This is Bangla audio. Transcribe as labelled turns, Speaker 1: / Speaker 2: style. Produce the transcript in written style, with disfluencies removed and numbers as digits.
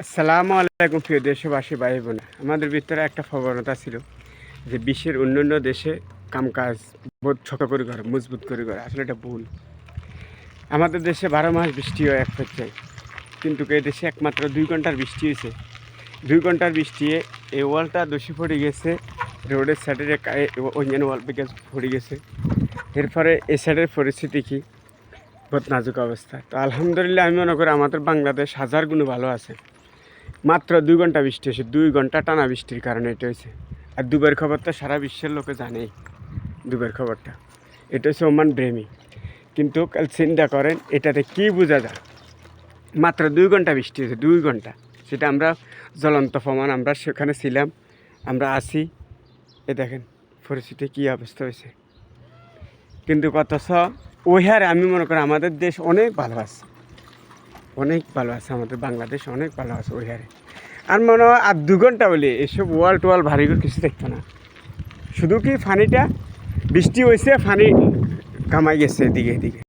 Speaker 1: আসসালামু আলাইকুম প্রিয় দেশবাসী ভাই বোন, আমাদের ভিতরে একটা প্রবণতা ছিল যে বিশ্বের অন্যান্য দেশে কামকাজ বহুত ছোট করে করে মজবুত করে করে, আসলে এটা ভুল। আমাদের দেশে 12 মাস বৃষ্টি হয় এক পর্যায়ে, কিন্তু এই দেশে একমাত্র 2 ঘন্টার বৃষ্টি হয়েছে। 2 ঘন্টার বৃষ্টি এই ওয়ালটা দোষী পড়ে গেছে, রোডের সাইডের অন্যান্য ওয়াল থেকে পড়ে গেছে। এরপরে এই সাইডের পরিস্থিতি কি বহুত নাজুক অবস্থা। তো আলহামদুলিল্লাহ আমি মনে করি আমাদের বাংলাদেশ হাজার গুণ ভালো আছে। মাত্র 2 ঘন্টা বৃষ্টি হয়েছে, 2 ঘন্টা টানা বৃষ্টির কারণে এটা হয়েছে। আর দুবার খবর তো সারা বিশ্বের লোকে জানেই, দুবার খবরটা এটা হচ্ছে ওমান ব্রেমি। কিন্তু কাল চিন্তা করেন এটাতে কী বোঝা যায়। মাত্র 2 ঘন্টা বৃষ্টি হয়েছে, 2 ঘন্টা, সেটা আমরা জ্বলন্ত প্রমাণ। আমরা সেখানে ছিলাম, আমরা আসি, এ দেখেন পরিস্থিতি কী অবস্থা হয়েছে। কিন্তু অথচ ওই হারে আমি মনে করি আমাদের দেশ অনেক ভালো আছে, অনেক ভালো আছে, আমাদের বাংলাদেশ অনেক ভালো আছে ওই হারে। আর মনে হয় আর 2 ঘন্টা বলে এসব ওয়াল টোয়াল ভারী করে কিছু দেখতো না, শুধু কি ফানিটা বৃষ্টি হয়েছে, ফানি কামাই গেছে এদিকে এদিকে।